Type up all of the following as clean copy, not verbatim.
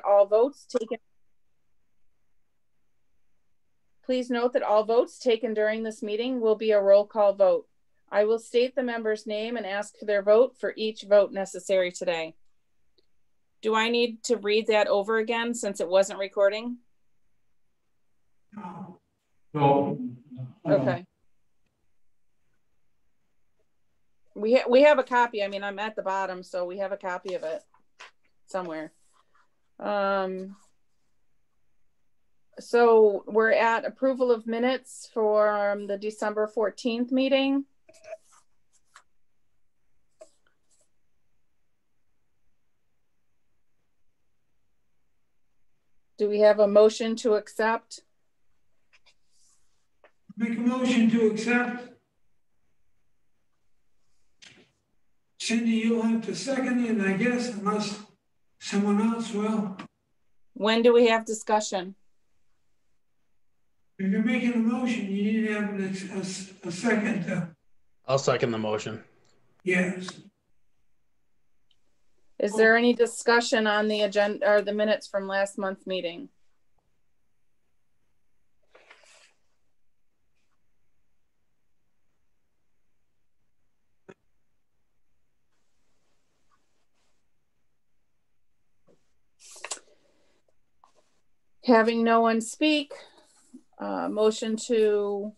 All votes taken. Please note that all votes taken during this meeting will be a roll call vote. I will state the member's name and ask for their vote for each vote necessary today. Do I need to read that over again since it wasn't recording? No. Okay. We have a copy. I mean, I'm at the bottom, so we have a copy of it somewhere. So we're at approval of minutes for the December 14th meeting. Do we have a motion to accept? Make a motion to accept. Cindy, you'll have to second it, I guess, unless someone else will. When do we have discussion? If you're making a motion, you need to have a second. I'll second the motion. Yes. Is there any discussion on the agenda or the minutes from last month's meeting? Having no one speak, motion to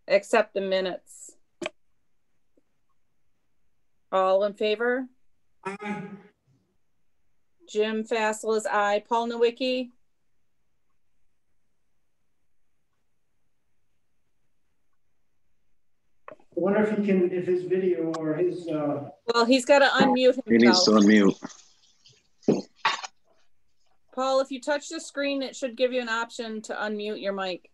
accept the minutes. All in favor? Aye. Jim Fassel is aye. Paul Nowicki? I wonder if he can, if his video or his... Well, he's got to unmute himself. He needs to unmute. Paul, if you touch the screen, it should give you an option to unmute your mic.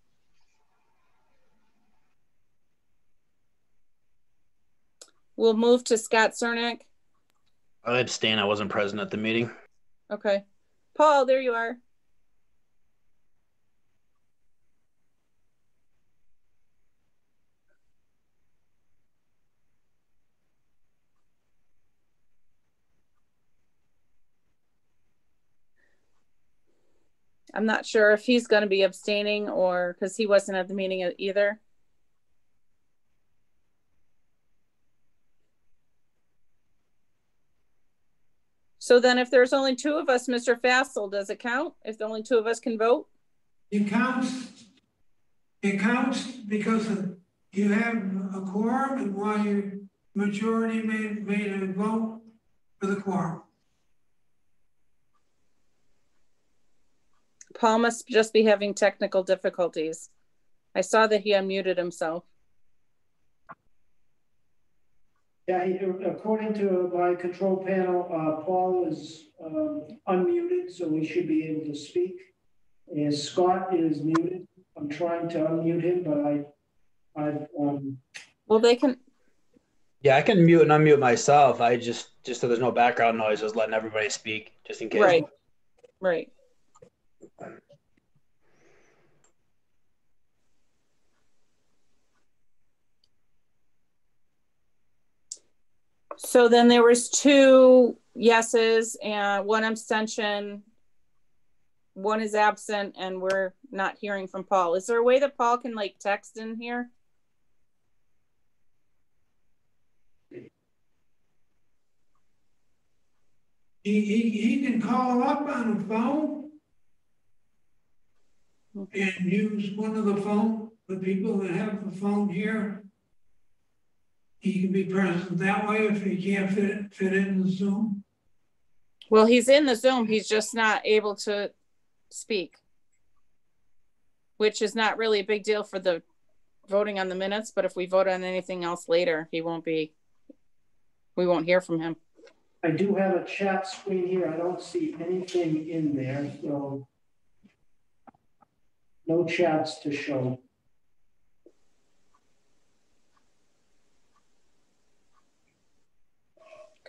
We'll move to Scott Cernak. I abstain. I wasn't present at the meeting. Okay. Paul, there you are. I'm not sure if he's going to be abstaining or because he wasn't at the meeting either. So then if there's only two of us, Mr. Fassel, does it count if the only two of us can vote? It counts because you have a quorum, and while your majority made a vote for the quorum. Paul must just be having technical difficulties. I saw that he unmuted himself. Yeah, according to my control panel, Paul is unmuted, so we should be able to speak. And Scott is muted. I'm trying to unmute him, but Well, they can. Yeah, I can mute and unmute myself. I just so there's no background noise, just letting everybody speak, just in case. Right. Right. So then there was 2 yeses and 1 abstention. 1 is absent and we're not hearing from Paul. Is there a way that Paul can like text in here? He can call up on a phone and use one of the people that have the phone here. He can be present that way if he can't fit in the Zoom. Well, he's in the Zoom. He's just not able to speak, which is not really a big deal for the voting on the minutes. But if we vote on anything else later, we won't hear from him. I do have a chat screen here. I don't see anything in there, so no chats to show.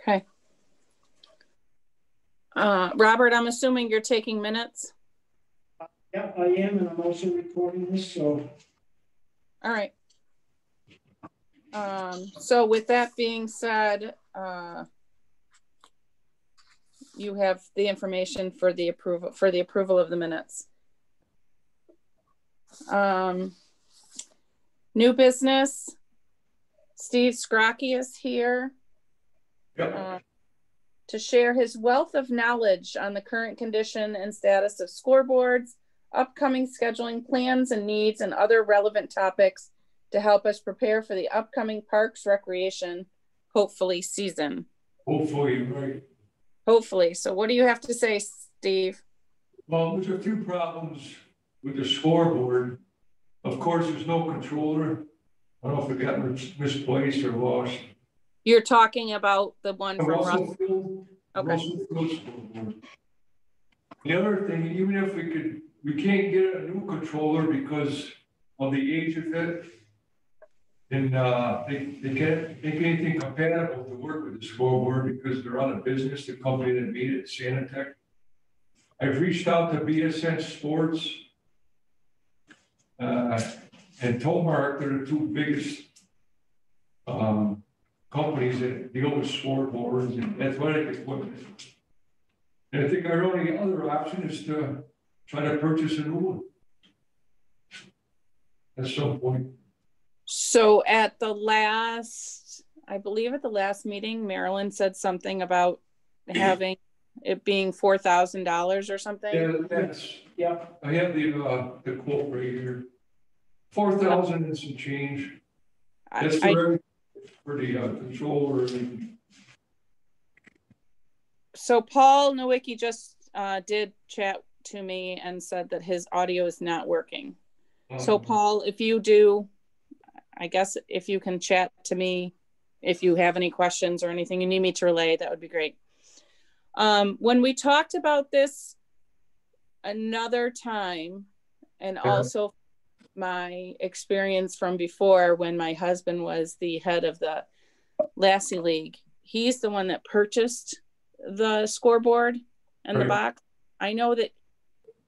Okay. Robert, I'm assuming you're taking minutes. Yeah, I am, and I'm also recording this, so. All right. So with that being said, you have the information for the approval of the minutes. New business. Steve Scrocky is here. Yep. To share his wealth of knowledge on the current condition and status of scoreboards, upcoming scheduling plans and needs, and other relevant topics to help us prepare for the upcoming Parks Recreation, hopefully, season. Hopefully, right. Hopefully. So what do you have to say, Steve? Well, there's a few problems with the scoreboard. Of course, there's no controller. I don't know if it got misplaced or lost. You're talking about the one from Russell. Okay. Russell Field scoreboard. The other thing, even if we can't get a new controller because of the age of it, and they can't make anything compatible to work with the scoreboard because they're out of business, the company that made it, Sanitech. I've reached out to BSN Sports and Tomark. They're the two biggest companies that deal with scoreboards and athletic equipment. And I think our only other option is to try to purchase a new one at some point. So at the last, I believe at the last meeting, Marilyn said something about having it being $4,000 or something. Yeah, that's, Yeah, I have the quote right here. 4,000 and some change. That's for the controller. So Paul Nowicki just did chat to me and said that his audio is not working. So Paul, if you do, I guess if you can chat to me, if you have any questions or anything you need me to relay, that would be great. When we talked about this another time, and also my experience from before when my husband was the head of the Lassie League, he's the one that purchased the scoreboard and the box. I know that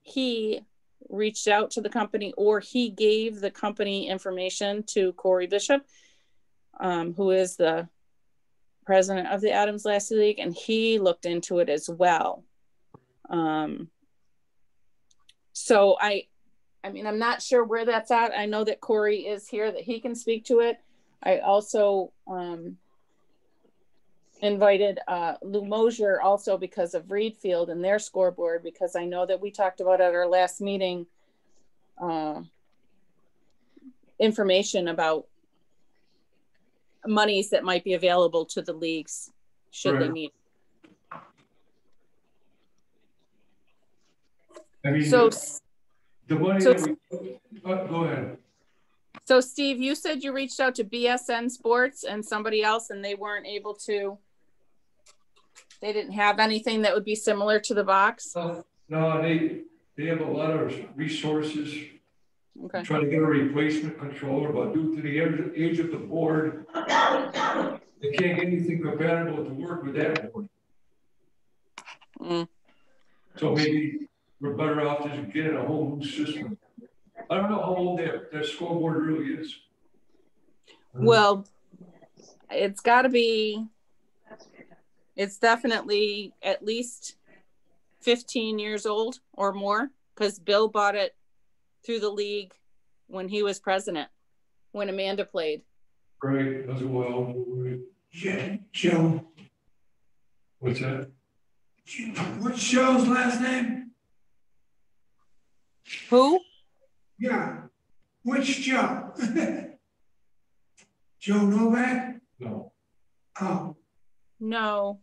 he reached out to the company, or he gave the company information to Corey Bishop, who is the president of the Adams Lassie League, and he looked into it as well. So I mean, I'm not sure where that's at. I know that Corey is here, that he can speak to it. I also invited Lou Mosier also because of Reed Field and their scoreboard, because I know that we talked about at our last meeting information about monies that might be available to the leagues should they need. I mean, so the money so, that we, go ahead. So Steve, you said you reached out to BSN Sports and somebody else, and they weren't able to, they didn't have anything that would be similar to the box? No, they have a lot of resources. Okay. Trying to get a replacement controller, but due to the age of the board, they can't get anything compatible to work with that board. So maybe we're better off just getting a whole new system. I don't know how old that scoreboard really is. Well, it's got to be, it's definitely at least 15 years old or more, because Bill bought it through the league when he was president, when Amanda played. Right, as well. Joe. What's that? What's Joe's last name? Who? Yeah. Which Joe? Joe Novak? No. Oh. No,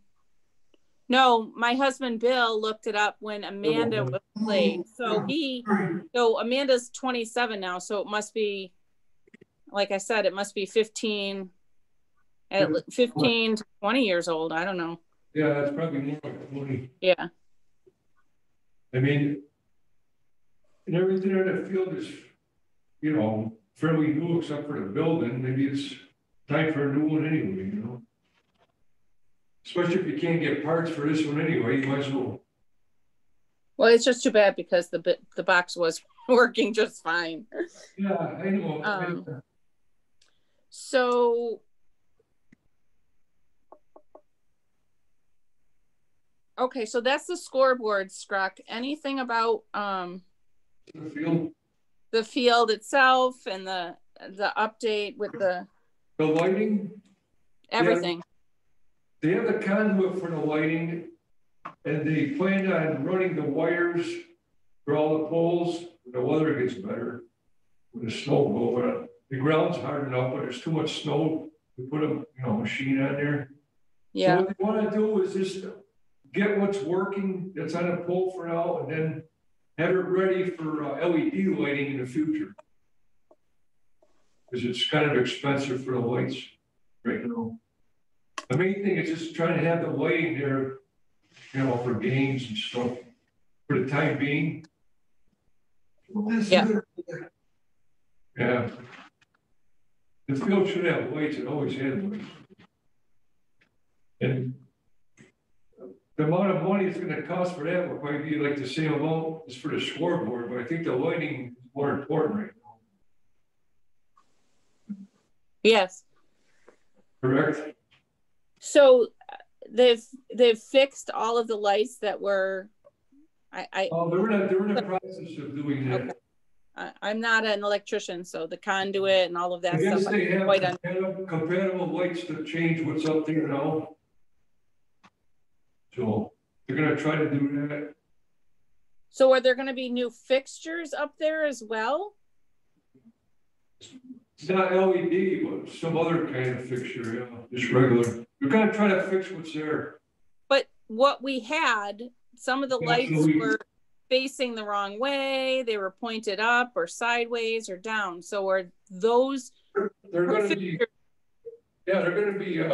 my husband Bill looked it up when Amanda was played. So so Amanda's 27 now, so it must be, like I said, it must be 15 to 20 years old. I don't know. Yeah, it's probably more like 20. Yeah. I mean, and everything in that field is, you know, fairly new except for the building. Maybe it's time for a new one anyway, you know. Especially if you can't get parts for this one anyway, you might as well. Well, it's just too bad because the box was working just fine. Yeah, I know. So, Okay, so that's the scoreboard, Scruck. Anything about The field, the field itself and the update with the lighting, everything? they have the conduit for the lighting, and they plan on running the wires for all the poles when the weather gets better, when the snow goes up. The ground's hard enough, but there's too much snow to put a machine on there. Yeah. So what they want to do is just get what's working that's on a pole for now, and then have it ready for LED lighting in the future. Because it's kind of expensive for the lights right now. The main thing is just trying to have the lighting there, for games and stuff for the time being. Yeah. Yeah. The field should have lights. It always had lights. And the amount of money it's going to cost for that will probably be like the same amount as for the scoreboard, but I think the lighting is more important right now. Yes. Correct? So they've fixed all of the lights that were. They're in the process of doing that. Okay. I'm not an electrician, so the conduit and all of that I guess stuff. they have compatible lights to change what's up there now. So they're going to try to do that. So are there going to be new fixtures up there as well? It's not LED, but some other kind of fixture, just regular. We're going to try to fix what's there. But what we had, some of the lights were facing the wrong way. They were pointed up or sideways or down. So are those? They're going to be. Yeah, they're going to be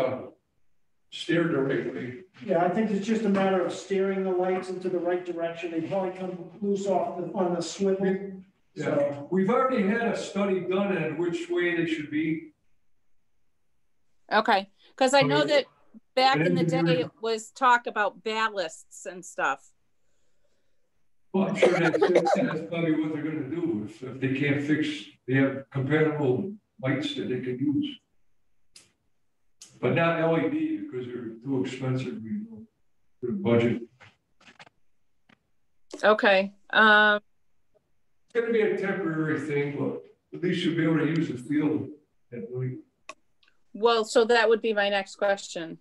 steered the right way. Yeah, I think it's just a matter of steering the lights into the right direction. They probably come loose on the swivel. Yeah, So. we've already had a study done on which way they should be. Okay, because I know that back in the day it was talk about ballasts and stuff. Well, I'm sure that's probably what they're going to do. If they can't fix, they have compatible lights that they can use. But not LED because they're too expensive for the budget. Okay. It's going to be a temporary thing, but at least you'll be able to use the field at night. Well, so that would be my next question.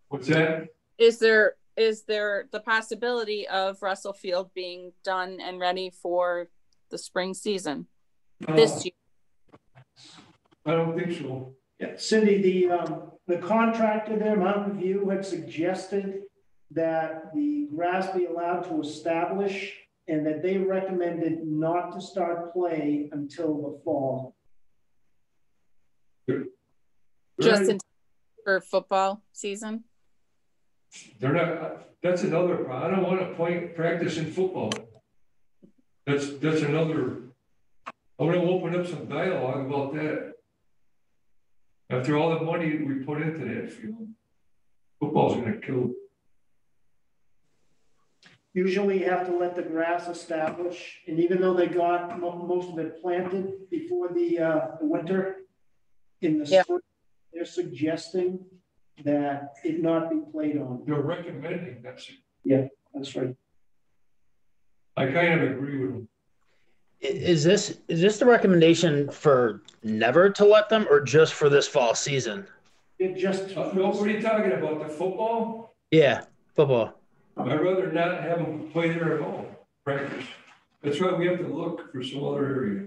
What's that? Is there the possibility of Russell Field being done and ready for the spring season this year? I don't think so. Yeah, Cindy, the contractor there, Mountain View, had suggested that the grass be allowed to establish and that they recommended not to start play until the fall. Just in for football season? They're not, that's another problem. I don't want to practice in football. That's another, I want to open up some dialogue about that. After all the money we put into that field, football's going to kill it. Usually you have to let the grass establish, and even though they got most of it planted before the winter, in the spring, they're suggesting that it not be played on. They're recommending that's it. Yeah, that's right. I kind of agree with them. Is this the recommendation for never to let them, or just for this fall season? It just No, what are you talking about? The football? Yeah, football. I'd rather not have them play there at all, practice. That's why we have to look for some other area.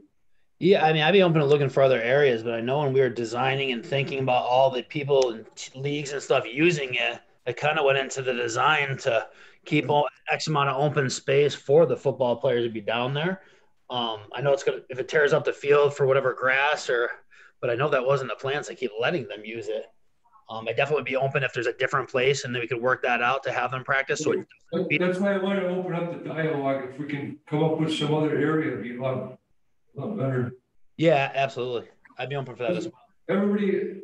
Yeah, I mean, I'd be open to looking for other areas, but I know when we were designing and thinking about all the people and leagues and stuff using it, it kind of went into the design to keep X amount of open space for the football players to be down there. I know it's gonna, if it tears up the field for whatever grass but I know that wasn't the plans. I keep letting them use it. I definitely would be open if there's a different place, and then we could work that out to have them practice. So that's why I want to open up the dialogue. If we can come up with some other area, it'd be a lot better. Yeah, absolutely. I'd be open for that as well. Everybody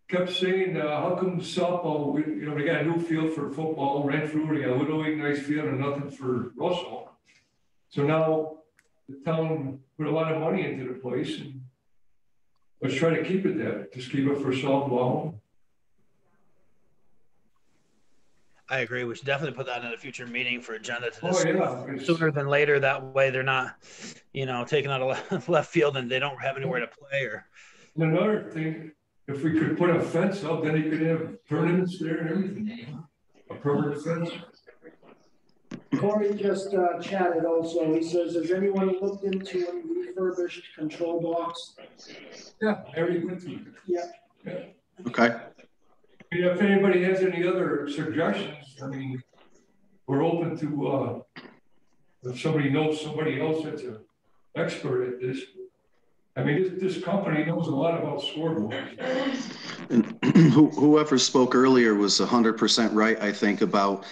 kept saying, how come softball, we got a new field for football, Renfrew, they got a Little League nice field and nothing for Russell. So now the town put a lot of money into the place, and let's try to keep it that, just keep it for softball. I agree. We should definitely put that in a future meeting for agenda to Oh, discuss yeah. it's- sooner than later. That way they're not, taking out a left field and they don't have anywhere to play or. And another thing, if we could put a fence up, then you could have tournaments there and everything. A permanent fence. Corey just chatted also. He says, has anyone looked into a refurbished control box? Yeah, everything. Yeah. Okay. If anybody has any other suggestions, I mean, we're open to, if somebody knows somebody else that's an expert at this. I mean, this company knows a lot about scoreboards. And whoever spoke earlier was 100% right, I think, about,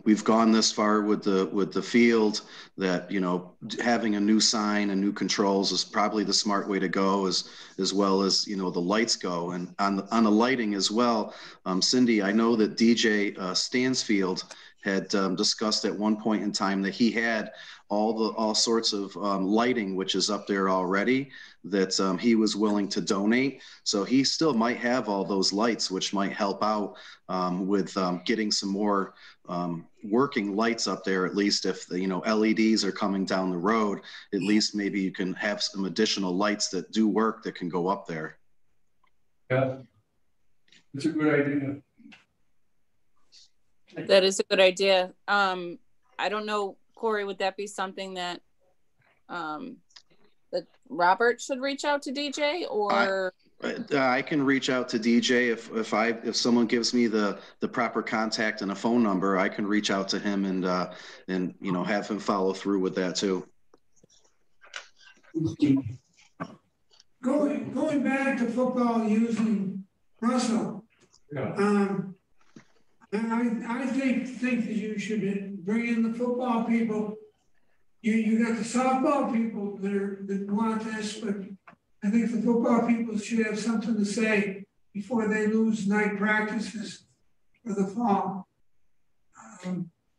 we've gone this far with the field that, having a new sign and new controls is probably the smart way to go, as well as, the lights go. And on the lighting as well, Cindy, I know that DJ Stansfield had discussed at one point in time that he had all sorts of lighting, which is up there already, that he was willing to donate. So he still might have all those lights, which might help out with getting some more working lights up there. At least if the LEDs are coming down the road, at least maybe you can have some additional lights that do work that can go up there. Yeah, it's a good idea. That is a good idea. I don't know, Corey, would that be something that that Robert should reach out to DJ, or? I can reach out to DJ if someone gives me the proper contact and a phone number. I can reach out to him and have him follow through with that too. Going back to football using Russell. Yeah. I think that you should bring in the football people. You got the softball people that want this, but I think the football people should have something to say before they lose night practices for the fall.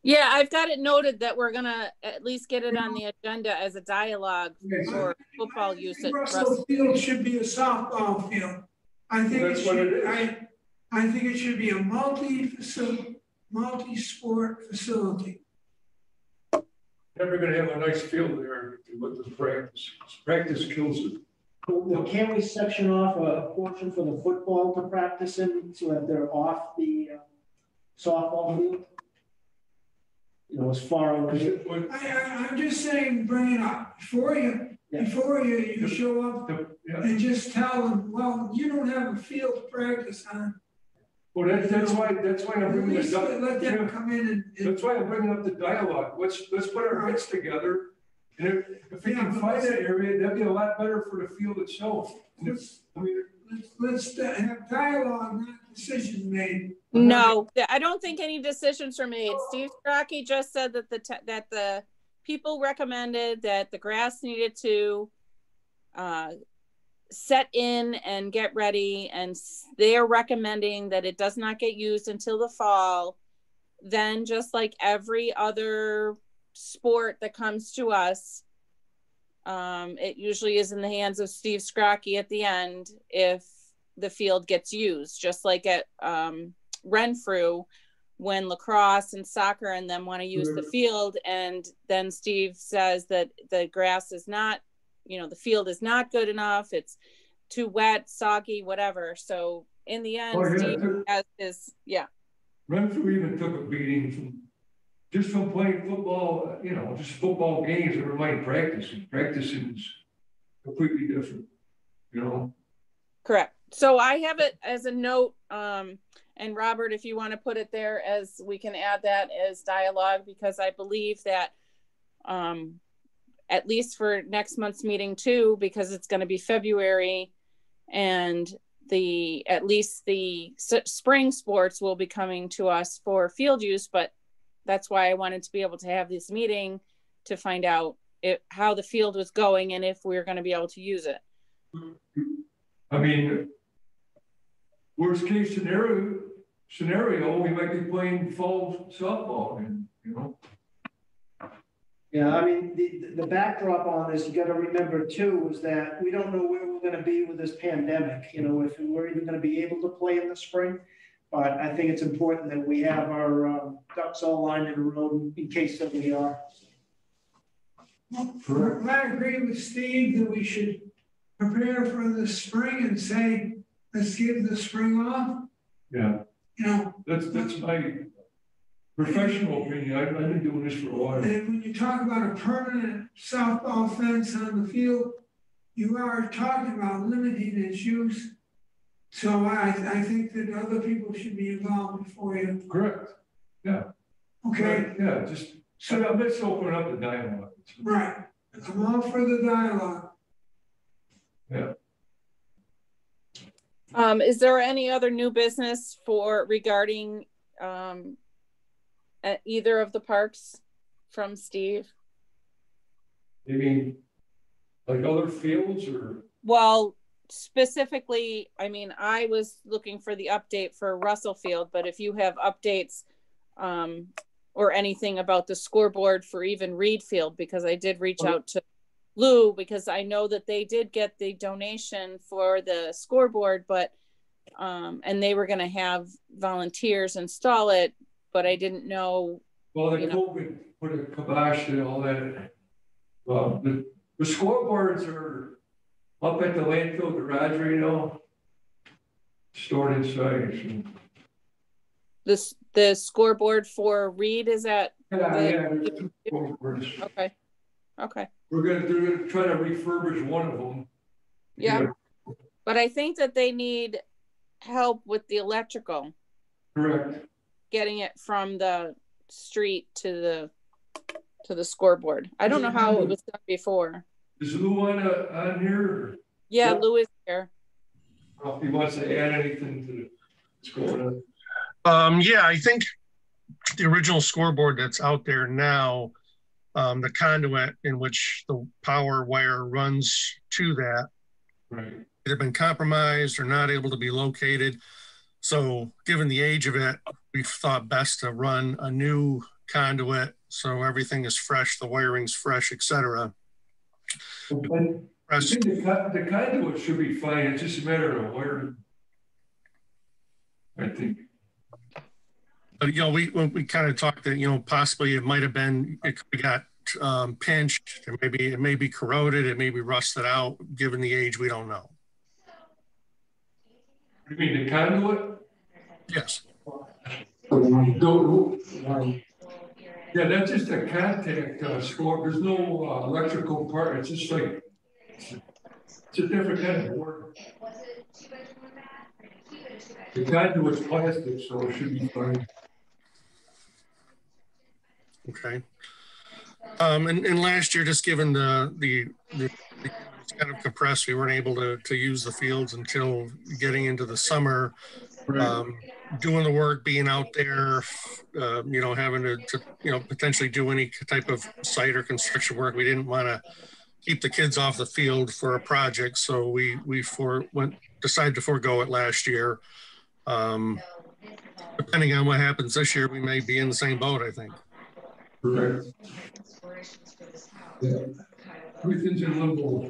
Yeah, I've got it noted that we're gonna at least get it on the agenda as a dialogue for football use at Russell Field should be a softball field. I think That's what it is. I think it should be a multi-sport facility. Never gonna have a nice field there with the practice. Practice kills it. Well, can't we section off a portion for the football to practice in so that they're off the softball field? As far away. I'm just saying, bring it up before you show up and just tell them, well, you don't have a field to practice on. Well, that's why I'm bringing this up. Let them come in and. That's why I'm bringing up the dialogue. Let's put our heads together. And if we can find that area, that'd be a lot better for the field itself. Let's have dialogue, not decisions made. No, I don't think any decisions are made. Steve Strachey just said that the people recommended that the grass needed to set in and get ready, and they are recommending that it does not get used until the fall. Then, just like every other sport that comes to us, it usually is in the hands of Steve Strachey at the end if the field gets used, just like at Renfrew when lacrosse and soccer and them want to use the field, and then Steve says that the grass is not, the field is not good enough, it's too wet, soggy, whatever. So in the end, Steve has his, Renfrew even took a beating from playing football, just football games, never mind practicing. Practicing is completely different, Correct. So I have it as a note, and Robert, if you want to put it there, as we can add that as dialogue, because I believe that at least for next month's meeting too, because it's going to be February, and at least the spring sports will be coming to us for field use, but that's why I wanted to be able to have this meeting to find out how the field was going and if we're going to be able to use it. I mean, worst case scenario, we might be playing fall softball, Yeah, I mean, the backdrop on this, you got to remember too, is that we don't know where we're going to be with this pandemic. If we're even going to be able to play in the spring. But I think it's important that we have our ducks all lined in a row in case that we are. Well, I agree with Steve that we should prepare for the spring and say, let's give the spring off. Yeah, You know, that's my professional opinion. I've been doing this for a while. and when you talk about a permanent softball fence on the field, you are talking about limiting its use. So I think that other people should be involved before you. Correct. Yeah. Okay, Yeah, just, so let's open up the dialogue. right. I'm all for the dialogue. Yeah. Is there any other new business regarding at either of the parks from Steve? You mean like other fields or? Well, specifically, I mean, I was looking for the update for Russell Field, but if you have updates or anything about the scoreboard for even Reed Field, because I did reach out to Lou, because I know that they did get the donation for the scoreboard, but and they were going to have volunteers install it, but I didn't know. Well, the COVID put a kibosh to all that. Well, the scoreboards are up at the landfill garage right now, stored inside. So. The scoreboard for Reed is at. Yeah. Okay. Okay. They're gonna try to refurbish one of them. Yeah. But I think that they need help with the electrical. Correct. Getting it from the street to the scoreboard. I don't know how it was done before. Is Lou on here? Yeah, Lou is here. Well, if he wants to add anything to what's going on. Yeah, I think the original scoreboard that's out there now, the conduit in which the power wire runs to that, right, either been compromised or not able to be located. So given the age of it, we've thought best to run a new conduit so everything is fresh, the wiring's fresh, etc. I think the conduit should be fine. It's just a matter of wiring, I think. But, you know, we kind of talked that, you know, possibly it might have been, it could have got pinched, or maybe it may be corroded, it may be rusted out. Given the age, we don't know. You mean the conduit? Yes. Yeah, that's just a contact score. There's no electrical part. It's just like, it's a different kind of board. The conduit's plastic, so it should be fine. Okay. And last year, just given the it's kind of compressed, we weren't able to use the fields until getting into the summer. Right. Doing the work, being out there, you know, having to you know, potentially do any type of site or construction work. We didn't want to keep the kids off the field for a project, so we decided to forego it last year. Depending on what happens this year, we may be in the same boat, I think. Correct. Yeah. Everything's in limbo.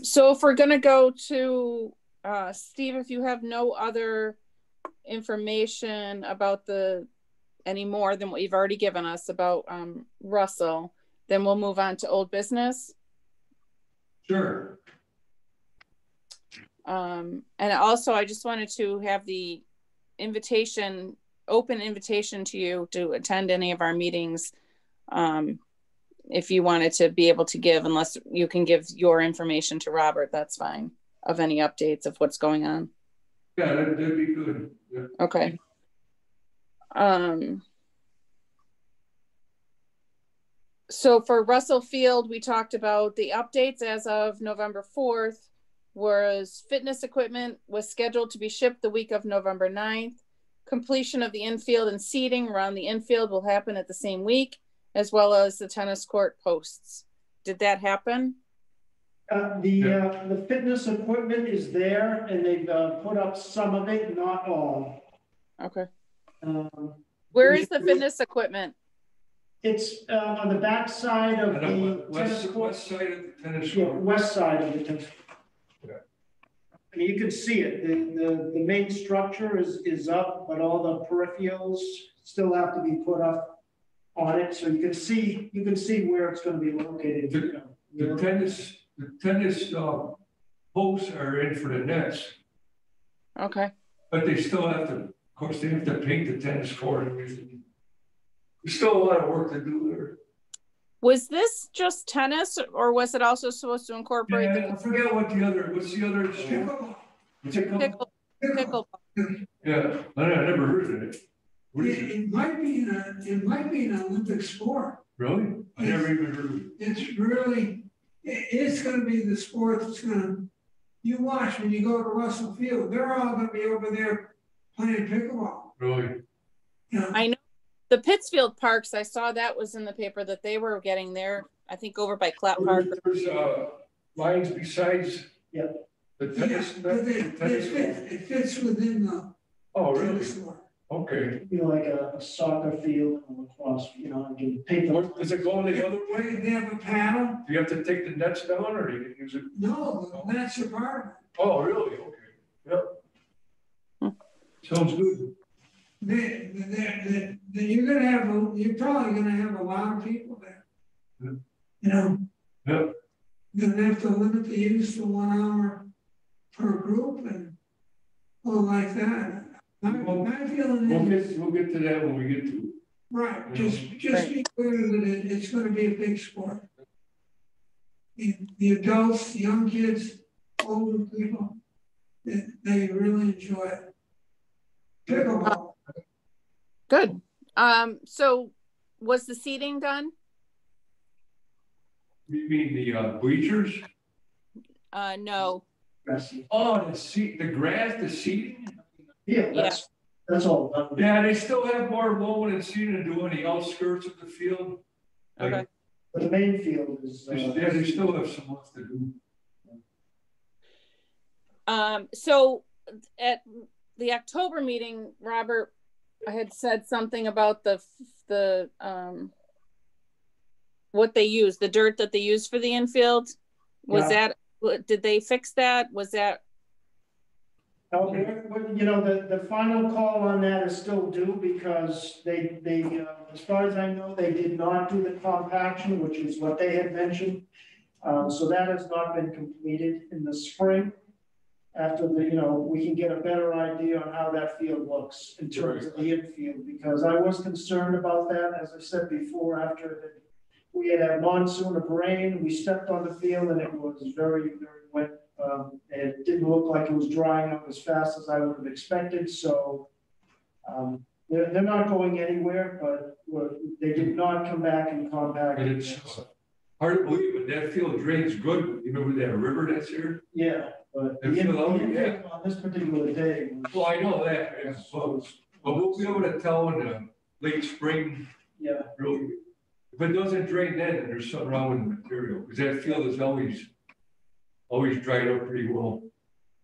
So if we're gonna go to Steve, if you have no other information about any more than what you've already given us about Russell, then we'll move on to old business. Sure. And also I just wanted to have the open invitation to you to attend any of our meetings. If you wanted to be able to give, unless you can give your information to Robert, that's fine, of any updates of what's going on. Yeah, that'd be good. Yeah. Okay. So for Russell Field, we talked about the updates as of November 4th, whereas fitness equipment was scheduled to be shipped the week of November 9th. Completion of the infield and seating around the infield will happen at the same week, as well as the tennis court posts. Did that happen? The fitness equipment is there, and they've put up some of it, not all. Okay. Where is the fitness equipment? It's on the back side of the tennis court. West side of the tennis Yeah, court. west side of the tennis. Yeah. I mean, you can see it. The main structure is up, but all the peripherals still have to be put up on it. So you can see where it's going to be located. The tennis posts are in for the nets, Okay. but they still have to, of course, they have to paint the tennis court and everything. There's still a lot of work to do there. Was this just tennis, or was it also supposed to incorporate Yeah, I forget what's the other Pickleball. what's it called? pickle? Yeah, I never heard of it. What is it? It might be an Olympic sport. Really? I never even heard of it. It's really, it's gonna be the sport that's gonna, you watch when you go to Russell Field, they're all gonna be over there playing pickleball. Really? You know, I know the Pittsfield Parks. I saw that was in the paper that they were getting there. I think over by Clap Park. There's lines besides Yeah. the yeah, tennis. but it fits within the Oh, really? tennis court. Okay. Like a soccer field across, and you paint them. What, does it go the other way? They have a paddle. Do you have to take the nets down or you can use it? No, that's a part Oh, really? Okay. Yep. Sounds good. you're probably gonna have a lot of people there. Yeah. Yep. You're gonna have to limit the use to 1 hour per group and all like that. My feeling is, We'll get to that when we get to it. right, just be clear that it's gonna be a big sport. The adults, the young kids, older people, they really enjoy it. Pickleball. Good. So was the seating done? You mean the bleachers? No. Oh, the grass, the seating? Yeah, that's all done. Yeah, they still have more mowing and seeding to do on the outskirts of the field. Okay. But the main field is. Yeah, they still have some work to do. So at the October meeting, Robert had said something about the what they use, the dirt that they use for the infield. Was that, did they fix that? Was that? The final call on that is still due because they as far as I know, they did not do the compaction, which is what they had mentioned. So that has not been completed in the spring. After we can get a better idea on how that field looks in terms of the infield, because I was concerned about that, as I said before, after we had a monsoon of rain, we stepped on the field and it was very, very wet. And it didn't look like it was drying up as fast as I would have expected. So they're not going anywhere, but they did not come back and compact. And it's hard to believe, but that field drains good. You remember that river that's here? Yeah, but the infield on this particular day was, well, I know that. Yeah. So, but we'll be able to tell in the late spring. Yeah. Really, if it doesn't drain then there's something wrong with the material, because that field is always dried up pretty well.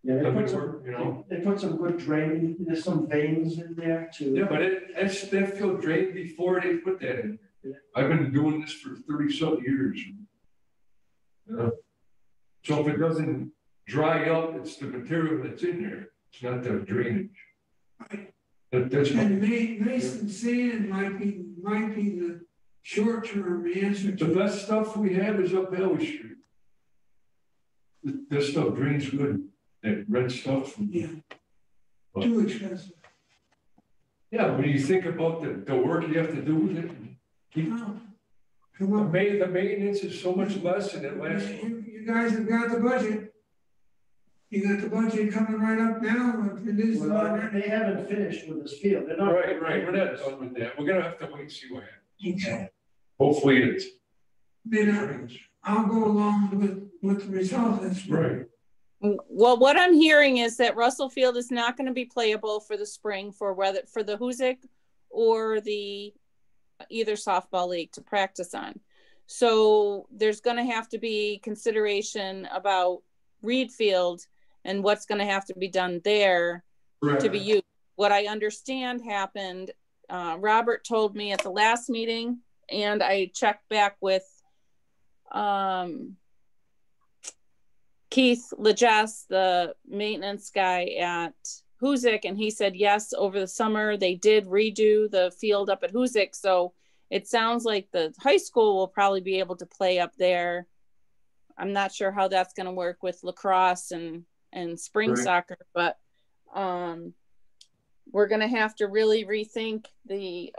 Yeah, they put some good drain. There's some veins in there too. Yeah, but that field drained before they put that in. Yeah. I've been doing this for 30-some years. So if it doesn't dry up, it's the material that's in there. It's not the drainage. That's and Mason sand might be the short-term answer. The best stuff we have is up Valley Street. This stuff drains good. That red stuff. Yeah. Too expensive. Yeah, when you think about the work you have to do with it, the maintenance is so much less and it lasts. You guys have got the budget. You got the budget coming right up now. They haven't finished with this field. They're not. Right. We're not done with that. We're gonna have to wait and see what happens. Okay. Hopefully it's. Then I'll go along with the result. Right. Well, what I'm hearing is that Russell Field is not going to be playable for the spring for the Hoosick or the either softball league to practice on. So there's going to have to be consideration about Reed Field and what's going to have to be done there to be used. What I understand happened, Robert told me at the last meeting and I checked back with Keith Legess, the maintenance guy at Hoosick, and he said yes, over the summer they did redo the field up at Hoosick, so it sounds like the high school will probably be able to play up there. I'm not sure how that's going to work with lacrosse and spring soccer, but we're going to have to really rethink the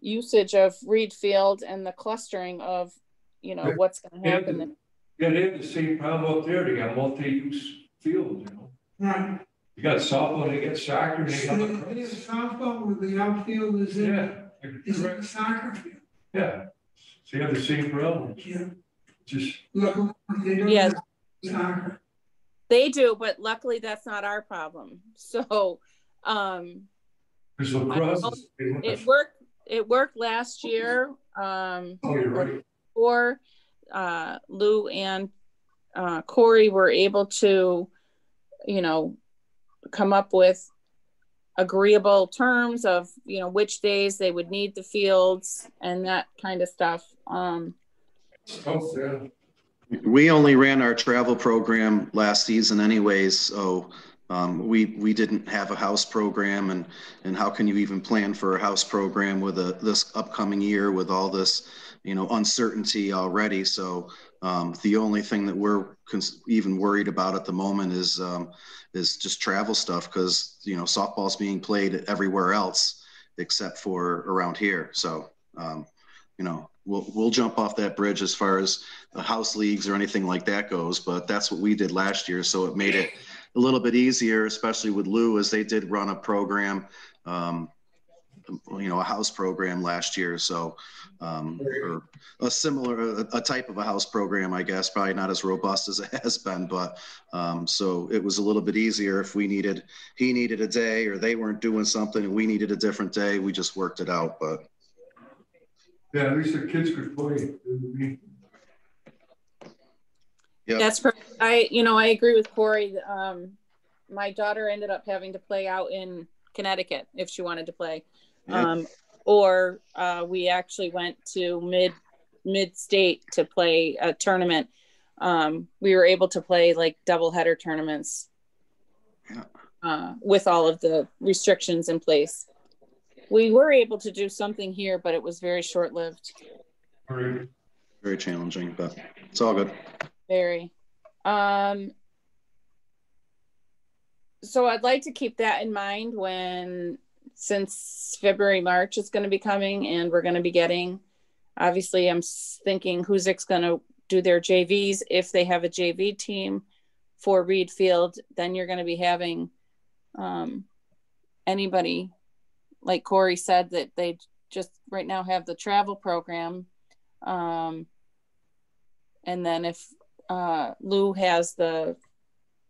usage of Reed Field and the clustering of, you know, what's going to happen. Yeah, they have the same problem up there. They got multi-use field, you know. Right. You got softball, they got soccer, they got It lacrosse. is softball where the outfield is in, Yeah. is in the soccer field. Yeah. So you have the same problem. Yeah. Just, Look, they don't Yes. have soccer. They do, but luckily that's not our problem. So, because lacrosse is. it worked last year. Oh, you're right. Or Lou and Corey were able to, you know, come up with agreeable terms of, you know, which days they would need the fields and that kind of stuff. Yeah. We only ran our travel program last season anyways, so we didn't have a house program, and how can you even plan for a house program with this upcoming year with all this, you know, uncertainty already. So the only thing that we're even worried about at the moment is just travel stuff, because, you know, softball's being played everywhere else except for around here. So you know, we'll jump off that bridge as far as the house leagues or anything like that goes, but that's what we did last year. So it made it a little bit easier, especially with Lou, as they did run a program, you know, a house program last year. So, or a similar, a type of a house program, I guess, probably not as robust as it has been, but so it was a little bit easier if he needed a day, or they weren't doing something and we needed a different day. We just worked it out, but. Yeah, at least the kids could play. Yeah, That's perfect. I agree with Corey. My daughter ended up having to play out in Connecticut if she wanted to play. Yeah. Or we actually went to mid-state to play a tournament. We were able to play like doubleheader tournaments with all of the restrictions in place. We were able to do something here, but it was very short-lived. Very challenging, but it's all good. Very. So I'd like to keep that in mind since February, March is going to be coming, and we're going to be getting, obviously I'm thinking Hoosick's going to do their JVs. If they have a JV team for Reed Field, then you're going to be having anybody, like Corey said, that they just right now have the travel program. And then if Lou has the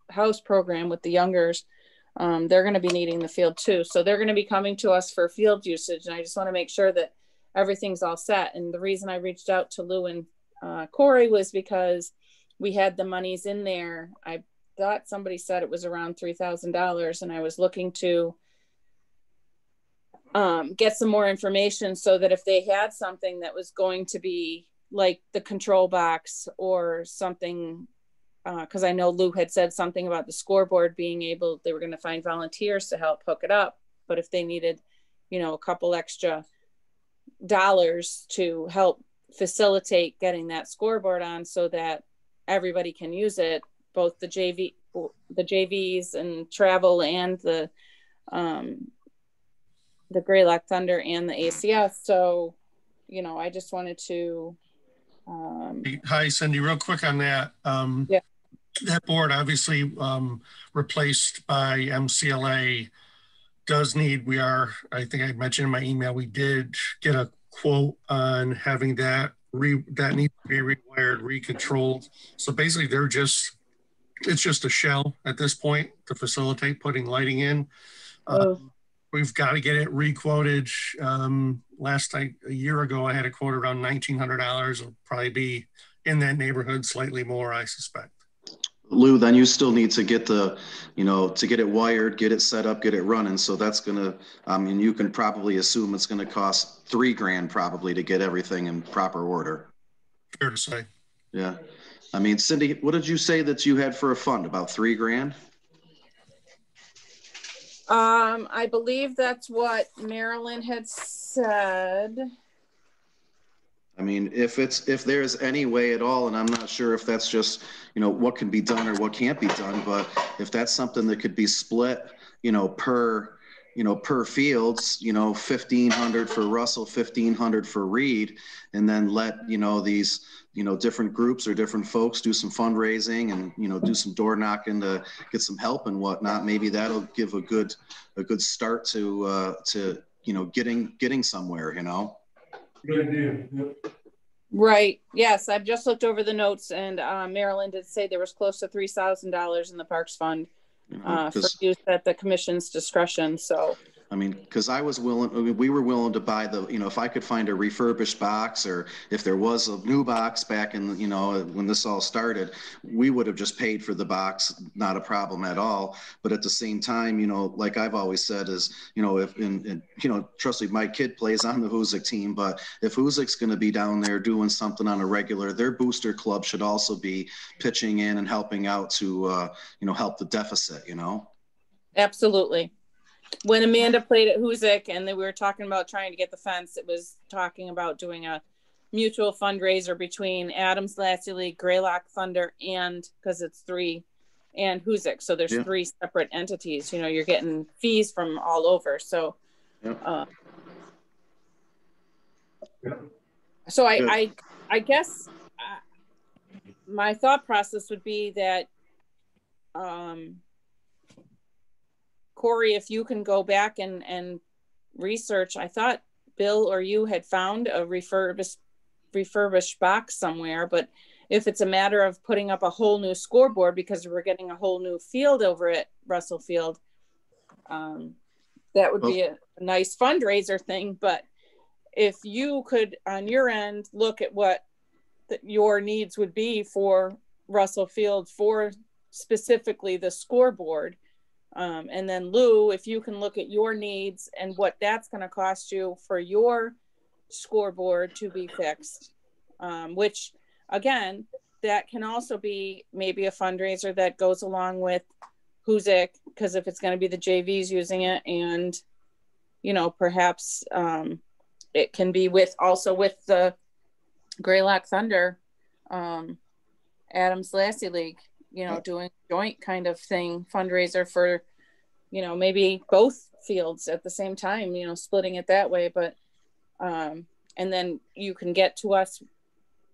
house program with the youngers, they're going to be needing the field too. So they're going to be coming to us for field usage. And I just want to make sure that everything's all set. And the reason I reached out to Lou and Corey was because we had the monies in there. I thought somebody said it was around $3,000, and I was looking to get some more information so that if they had something that was going to be like the control box or something, because I know Lou had said something about the scoreboard being able, they were going to find volunteers to help hook it up. But if they needed, you know, a couple extra dollars to help facilitate getting that scoreboard on so that everybody can use it, both the JVs and travel and the Greylock Thunder and the ACS. So, you know, I just wanted to. Hi, Cindy, real quick on that. Yeah. That board, obviously replaced by MCLA, does need, I think I mentioned in my email, we did get a quote on having that needs to be rewired, recontrolled. So basically it's just a shell at this point to facilitate putting lighting in. We've got to get it re-quoted. A year ago, I had a quote around $1,900. It'll probably be in that neighborhood, slightly more, I suspect. Lou, then you still need to get the, you know, to get it wired, get it set up, get it running. So that's gonna, I mean, you can probably assume it's gonna cost $3,000 probably to get everything in proper order. Fair to say. Yeah. I mean, Cindy, what did you say that you had for a fund? About $3,000? I believe that's what Marilyn had said. I mean, if there's any way at all, and I'm not sure if that's just, you know, what can be done or what can't be done, but if that's something that could be split, per fields, 1,500 for Russell, 1,500 for Reed, and then let, these, different groups or different folks do some fundraising and, do some door knocking to get some help and whatnot. Maybe that'll give a good start to getting somewhere, Good idea. Yep. Right. Yes, I've just looked over the notes, and Marilyn did say there was close to $3,000 in the Parks Fund for use at the commission's discretion. So, I mean, because we were willing to buy if I could find a refurbished box, or if there was a new box back in, when this all started, we would have just paid for the box, not a problem at all. But at the same time, like I've always said is, trust me, my kid plays on the Hoosick team, but if Hoosick's going to be down there doing something on a regular, their booster club should also be pitching in and helping out to, help the deficit, Absolutely. When Amanda played at Hoosick and we were talking about trying to get the fence, it was talking about doing a mutual fundraiser between Adams Lassie League, Greylock Thunder, and because it's 3, and Hoosick. So there's 3 separate entities. You're getting fees from all over. So, so I guess my thought process would be that, Corey, if you can go back and research, I thought Bill or you had found a refurbished box somewhere, but if it's a matter of putting up a whole new scoreboard because we're getting a whole new field over at Russell Field, that would be a nice fundraiser thing. But if you could, on your end, look at what your needs would be for Russell Field for specifically the scoreboard, and then Lou, if you can look at your needs and what that's going to cost you for your scoreboard to be fixed, which again, that can also be maybe a fundraiser that goes along with Hoosick, because if it's going to be the JVs using it, and perhaps it can be with the Greylock Thunder, Adams Lassie League, doing joint kind of thing, fundraiser for, maybe both fields at the same time, splitting it that way. But, and then you can get to us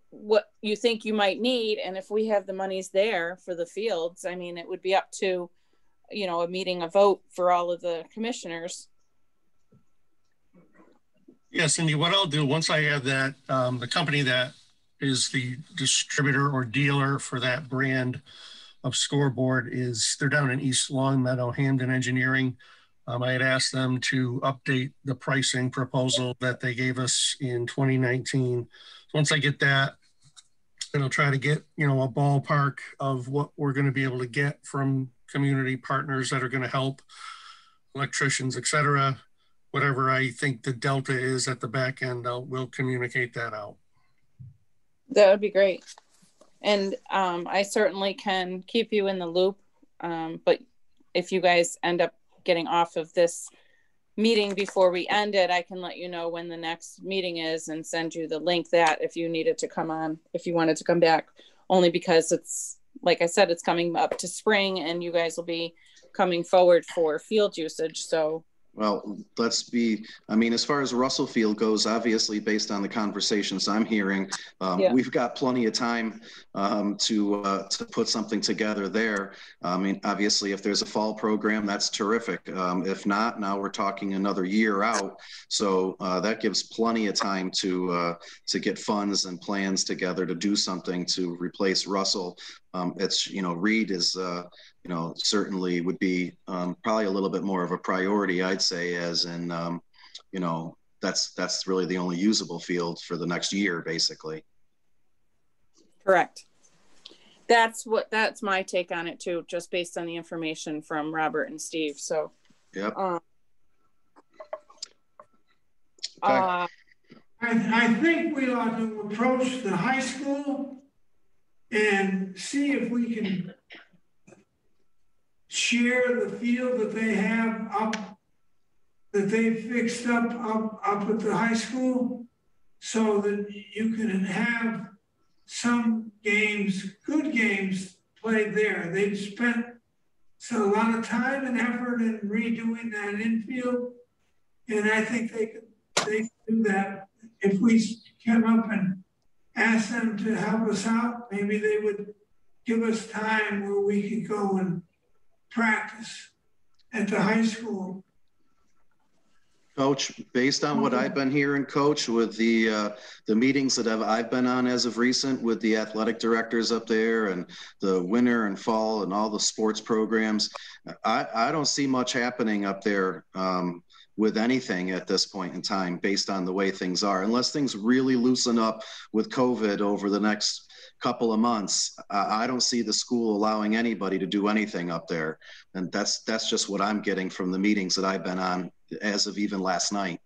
what you think you might need. And if we have the monies there for the fields, I mean, it would be up to, a vote for all of the commissioners. Yes, Cindy, what I'll do once I have that, the company that is the distributor or dealer for that brand of scoreboard they're down in East Longmeadow, Hamden Engineering. I had asked them to update the pricing proposal that they gave us in 2019. So once I get that, then I'll try to get, a ballpark of what we're going to be able to get from community partners that are going to help, electricians, etc. Whatever I think the delta is at the back end, we'll communicate that out. That would be great. And I certainly can keep you in the loop. But if you guys end up getting off of this meeting before we end it, I can let you know when the next meeting is and send you the link that if you needed to come on, if you wanted to come back, only because it's, like I said, it's coming up to spring and you guys will be coming forward for field usage. So, well, as far as Russell Field goes, obviously based on the conversations I'm hearing, we've got plenty of time to put something together there. I mean, obviously if there's a fall program, that's terrific. If not, now we're talking another year out. So that gives plenty of time to get funds and plans together to do something to replace Russell. Reed is, certainly would be probably a little bit more of a priority, I'd say, as in, that's really the only usable field for the next year, basically. Correct. That's my take on it too, just based on the information from Robert and Steve. So, Yep. I think we ought to approach the high school and see if we can share the field that they have up, that they fixed up at the high school, so that you can have some games, good games, played there. They've spent a lot of time and effort in redoing that infield, and I think they could do that. If we came up and asked them to help us out, maybe they would give us time where we could go and practice at the high school. Coach, based on what I've been hearing, Coach, with the meetings that I've been on as of recent with the athletic directors up there and the winter and fall and all the sports programs, I don't see much happening up there with anything at this point in time based on the way things are. Unless things really loosen up with COVID over the next couple of months, I don't see the school allowing anybody to do anything up there. And that's just what I'm getting from the meetings that I've been on as of even last night.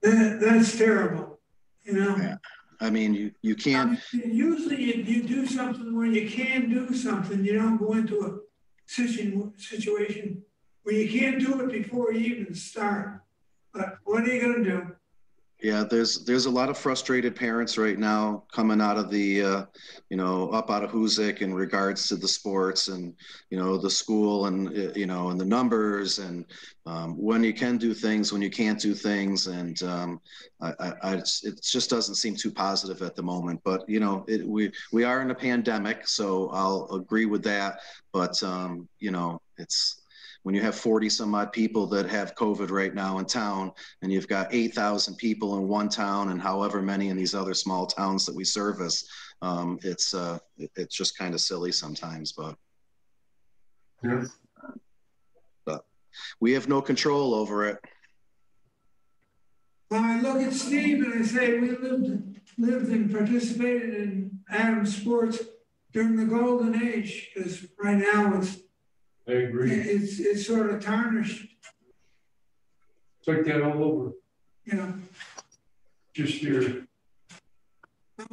That's terrible, you know? Yeah. I mean, you can't. Usually you do something where you can do something. You don't go into a situation where you can't do it before you even start. But what are you going to do? Yeah, there's a lot of frustrated parents right now coming out of the, up out of Hoosick in regards to the sports and, the school and, and the numbers and when you can do things, when you can't do things. And it just doesn't seem too positive at the moment. But, we are in a pandemic, so I'll agree with that. But, it's when you have 40 some odd people that have COVID right now in town, and you've got 8,000 people in one town and however many in these other small towns that we service, it's just kind of silly sometimes, but we have no control over it. Well, I look at Steve and I say, we lived and participated in Adams sports during the golden age, because right now I agree. It's sort of tarnished. It's like that all over. Yeah. Just here.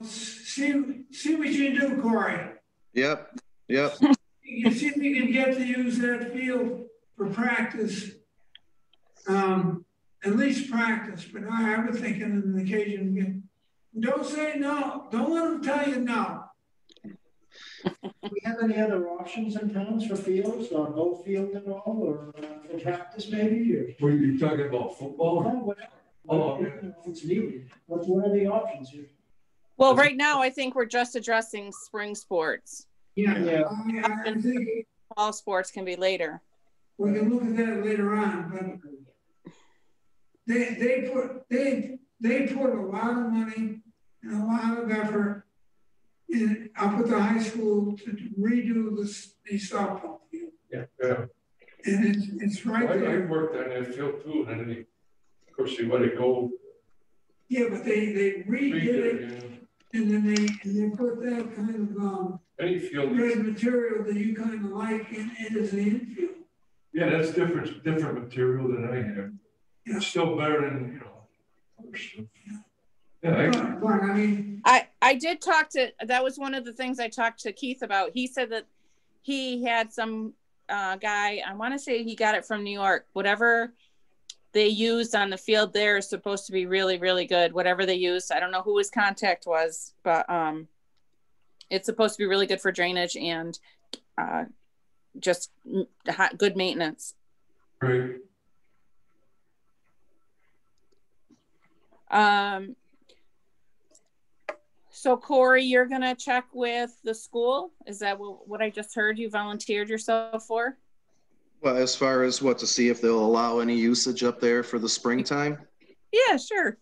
See what you do, Corey. Yep. You see if you can get to use that field for practice. At least practice, but I was thinking on the occasion, don't say no. Don't let them tell you no. Do we have any other options in towns for fields, or no field at all, or for practice maybe? Or? What are you talking about, football? No, whatever. Oh, It's needed. What are the options here? Well, right now, I think we're just addressing spring sports. Yeah. I think Fall sports can be later. we can look at that later on, but they put a lot of money and a lot of effort up at the high school to redo the softball field. Yeah. And it's right there. I worked on that field too, and then of course you let it go. Yeah, but they redid it, and then they put that kind of any field red material that you kind of like in as the infield. Yeah, that's different material than I have. Yeah. It's still better than other stuff. Yeah, But I mean, I did talk to, that was one of the things I talked to Keith about. He said that he had some guy, I want to say he got it from New York. Whatever they used on the field there is supposed to be really, really good. Whatever they used, I don't know who his contact was, but it's supposed to be really good for drainage and just good maintenance. right. So Corey, you're going to check with the school. Is that what I just heard you volunteered yourself for? Well, as far as what, to see if they'll allow any usage up there for the springtime? Yeah, sure.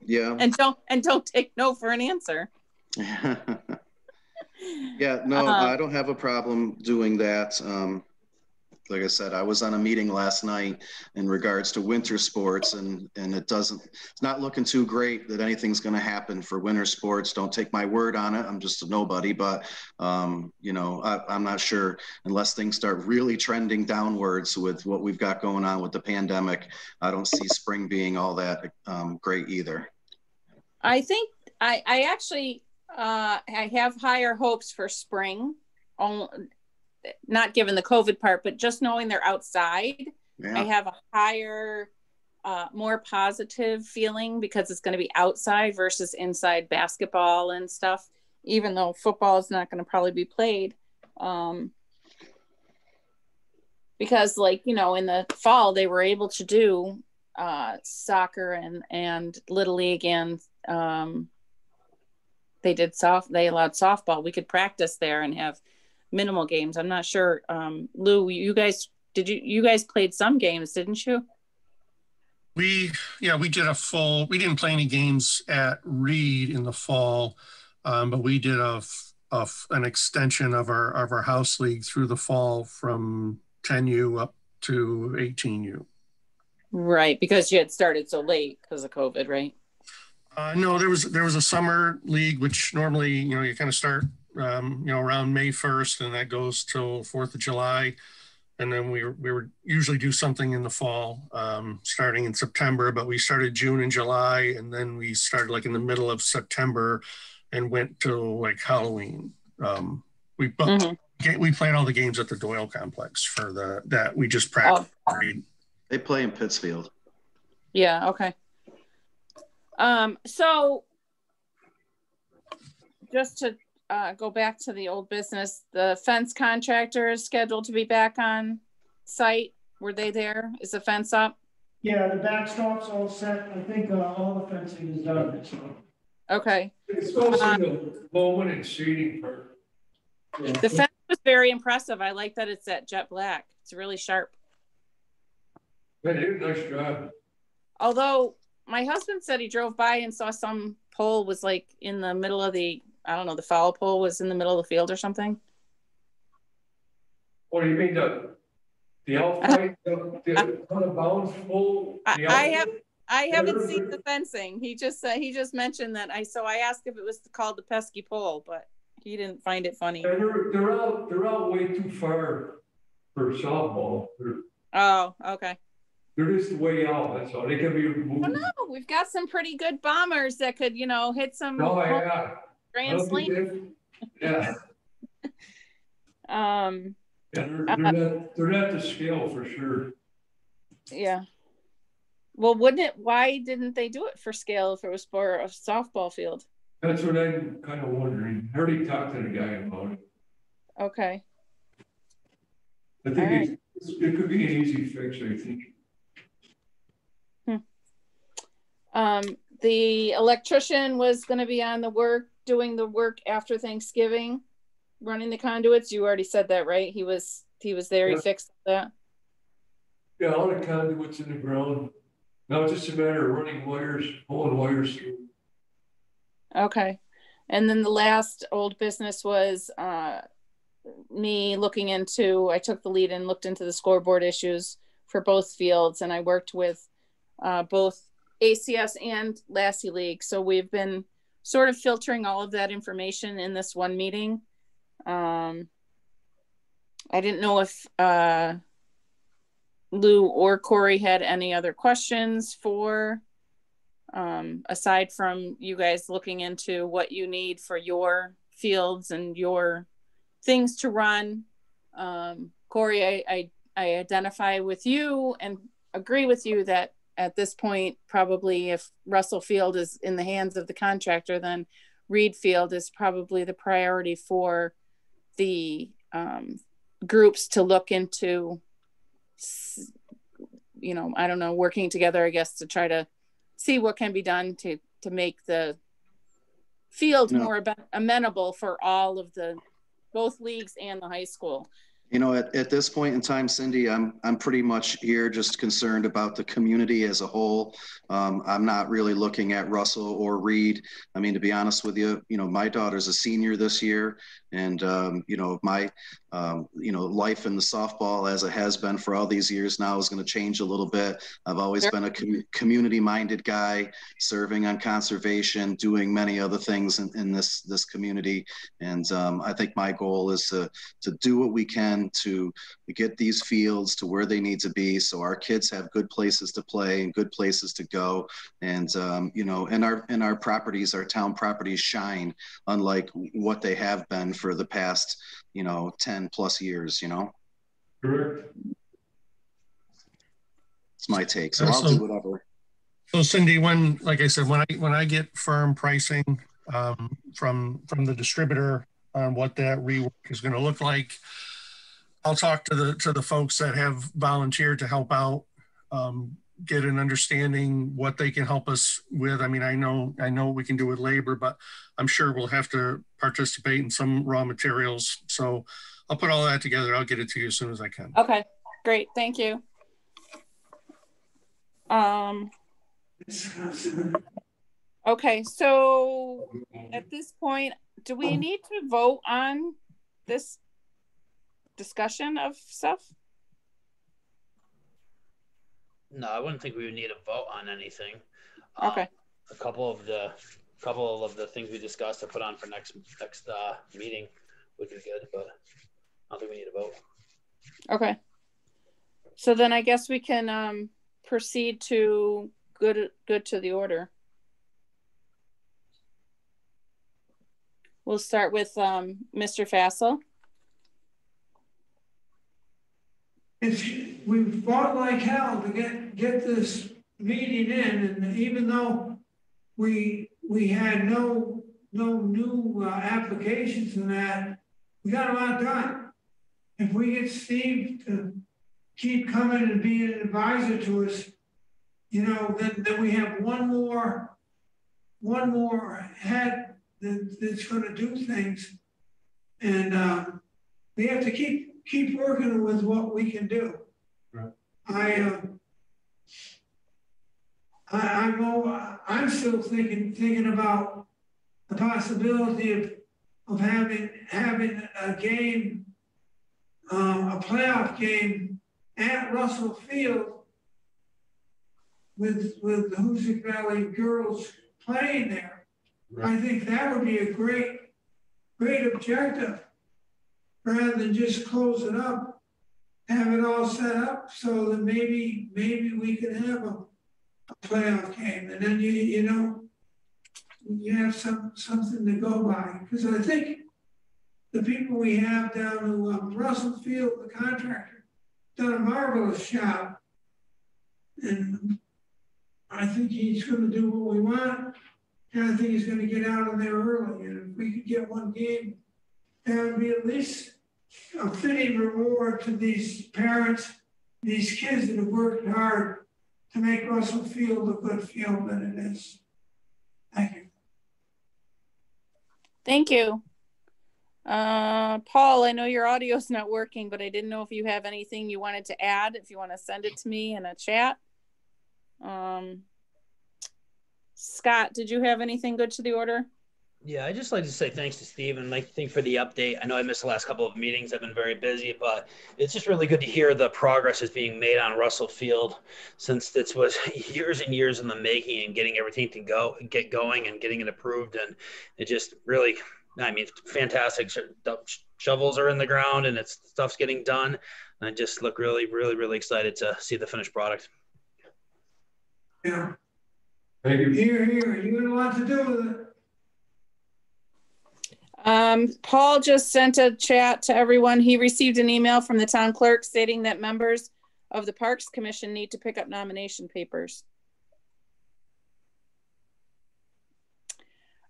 Yeah. And don't take no for an answer. Yeah, no, I don't have a problem doing that. like I said, I was on a meeting last night in regards to winter sports, and it's not looking too great that anything's going to happen for winter sports. Don't take my word on it. I'm just a nobody, but you know, I'm not sure unless things start really trending downwards with what we've got going on with the pandemic. I don't see spring being all that great either. I think I actually I have higher hopes for spring. Not given the COVID part, but just knowing they're outside, I have a higher, more positive feeling because it's going to be outside versus inside basketball and stuff, even though football is not going to probably be played. Because like, you know, in the fall, they were able to do soccer and Little League, and they allowed softball. We could practice there and have minimal games. I'm not sure. Lou, you guys played some games, didn't you? We did we didn't play any games at Reed in the fall, but we did an extension of our house league through the fall from 10U up to 18U. Right, because you had started so late because of COVID, right? No, there was a summer league, which normally, you know, you kind of start around May 1st, and that goes till 4th of July. And then we would usually do something in the fall, starting in September, but we started June and July, and then we started like in the middle of September and went to like Halloween. We played all the games at the Doyle complex for that we just practiced. Oh. They play in Pittsfield. Yeah. Okay. So just to go back to the old business, the fence contractor is scheduled to be back on site. Were they there? Is the fence up? Yeah, the backstop's all set. I think all the fencing is done. So. Okay. It's mostly the mowing and seeding part. Yeah. The fence was very impressive. I like that it's that jet black. It's really sharp. They did a nice job. Although my husband said he drove by and saw some pole was like in the middle of the foul pole was in the middle of the field or something. What do you mean the outside, the bounds pole? I haven't seen the fencing. He just mentioned that. So I asked if it was called the pesky pole, but he didn't find it funny. Yeah, they're out way too far for softball. Oh, okay. They're just way out. That's all. They can be removed. Oh no, we've got some pretty good bombers that could, hit some. Oh yeah. Grand slam. Yeah. Yeah, they're not the scale for sure. Yeah. Well, why didn't they do it for scale if it was for a softball field? That's what I'm kind of wondering. I already talked to the guy about it. Okay. I think it could be an easy fix, I think. The electrician was going to be on doing the work after Thanksgiving, running the conduits. You already said that, right? He was there. Yeah. He fixed that. Yeah, all the conduits in the ground. Now it's just a matter of running wires, pulling wires through. Okay. And then the last old business was me looking into, I took the lead and looked into the scoreboard issues for both fields, and I worked with both ACS and Lassie League. So we've been sort of filtering all of that information in this one meeting. I didn't know if Lou or Corey had any other questions for, aside from you guys looking into what you need for your fields and your things to run. Corey, I identify with you and agree with you that at this point, probably if Russell Field is in the hands of the contractor, then Reed Field is probably the priority for the groups to look into, I don't know, working together, I guess, to try to see what can be done to make the field more amenable for all of both leagues and the high school. At this point in time, Cindy, I'm pretty much here just concerned about the community as a whole. I'm not really looking at Russell or Reed. I mean, to be honest with you, my daughter's a senior this year, and my you know, life in the softball as it has been for all these years now is going to change a little bit. I've always been a community-minded guy, serving on conservation, doing many other things in this community. And I think my goal is to do what we can to get these fields to where they need to be, so our kids have good places to play and good places to go. And you know, and our properties, our town properties, shine unlike what they have been for the past, you know, 10 plus years, you know. Correct. It's my take, so I'll do whatever. So Cindy, like I said, when I get firm pricing from the distributor on what that rework is going to look like, I'll talk to the folks that have volunteered to help out, get an understanding what they can help us with. I mean, I know what we can do with labor, but I'm sure we'll have to participate in some raw materials. So I'll put all that together. I'll get it to you as soon as I can. Okay, great. Thank you. Okay, so at this point, do we need to vote on this discussion of stuff? No, I wouldn't think we would need a vote on anything. Okay. A couple of the things we discussed to put on for next meeting would be good, but I don't think we need a vote. Okay. So then I guess we can proceed to good to the order. We'll start with Mr. Fassel. We've fought like hell to get this meeting in, and even though we had no new applications and that, we got a lot done. If we get Steve to keep coming and being an advisor to us, you know, then we have one more head that's going to do things, and we have to keep working with what we can do. Right. I'm still thinking about the possibility of having a game, a playoff game at Russell Field with the Hoosick Valley girls playing there. Right. I think that would be a great objective, rather than just close it up, have it all set up so that maybe we can have a playoff game, and then you know you have something to go by. Because I think the people we have down in Russell Field, the contractor, done a marvelous job, and I think he's going to do what we want, and I think he's going to get out of there early. And if we could get one game, that would be at least a fitting reward to these parents, these kids that have worked hard to make Russell Field a good field that it is. Thank you. Thank you. Paul, I know your audio's not working, but I didn't know if you have anything you wanted to add, if you want to send it to me in a chat. Scott, did you have anything good to the order? Yeah, I'd just like to say thanks to Steve and Mike for the update. I know I missed the last couple of meetings. I've been very busy, but it's just really good to hear the progress is being made on Russell Field, since this was years and years in the making and getting everything to get going and getting it approved. And it just really, I mean, fantastic. Shovels are in the ground and stuff's getting done. And I just look really, really, really excited to see the finished product. Yeah. Thank you. Here. You got a lot to do with it. Paul just sent a chat to everyone. He received an email from the town clerk stating that members of the Parks Commission need to pick up nomination papers.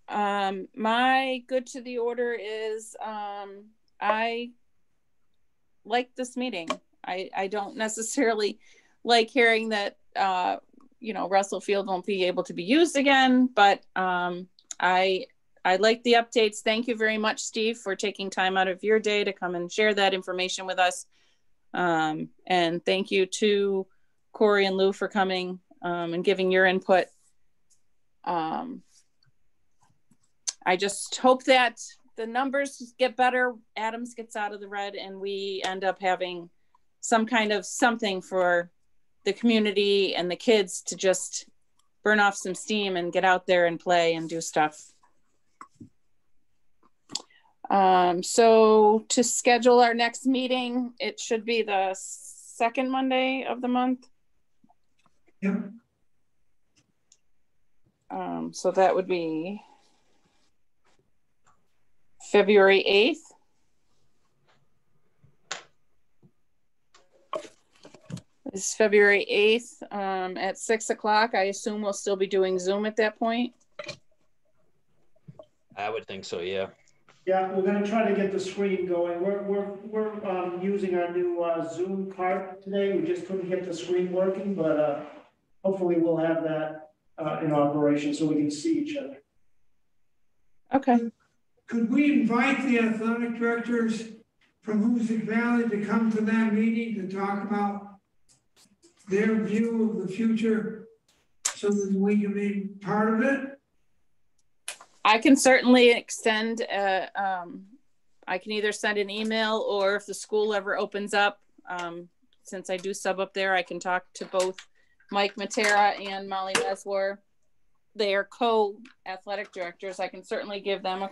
My good to the order is, I like this meeting. I don't necessarily like hearing that, you know, Russell Field won't be able to be used again, but I like the updates. Thank you very much, Steve, for taking time out of your day to come and share that information with us. And thank you to Corey and Lou for coming and giving your input. I just hope that the numbers get better, Adams gets out of the red, and we end up having some kind of something for the community and the kids to just burn off some steam and get out there and play and do stuff. So to schedule our next meeting, it should be the second Monday of the month. Yep. So that would be February 8th. It's February 8th at 6 o'clock. I assume we'll still be doing Zoom at that point. I would think so, yeah. Yeah, we're gonna try to get the screen going. We're using our new Zoom card today. We just couldn't get the screen working, but hopefully we'll have that in operation so we can see each other. Okay. Could we invite the athletic directors from Hoosick Valley to come to that meeting to talk about their view of the future so that we can be part of it? I can certainly extend, I can either send an email, or if the school ever opens up, since I do sub up there, I can talk to both Mike Matera and Molly Meswar. They are co-athletic directors. I can certainly give them an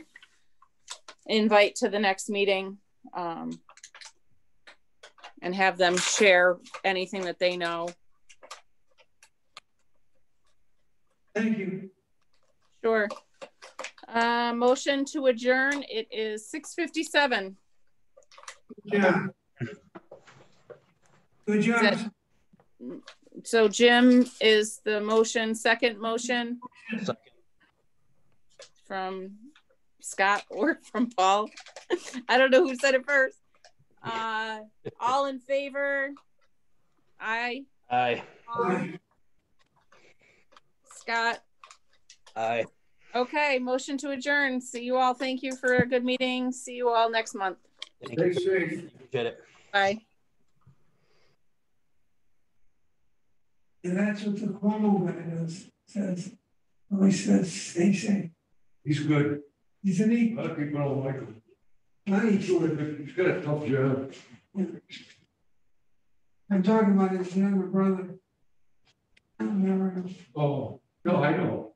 invite to the next meeting and have them share anything that they know. Thank you. Sure. Motion to adjourn. It is 6:57. Yeah. Good job. So Jim is the motion, second motion from Scott or from Paul. I don't know who said it first. All in favor? Aye. Aye. Scott? Aye. Okay, motion to adjourn. See you all. Thank you for a good meeting. See you all next month. Thank you. Stay safe. Appreciate it. Bye. And that's what the Cuomo guy does, says. Always says, stay safe. He's good. Isn't he? A lot of people don't like him. Nice. He's got a tough job. I'm talking about his younger brother. I don't remember him. Oh, no, I know.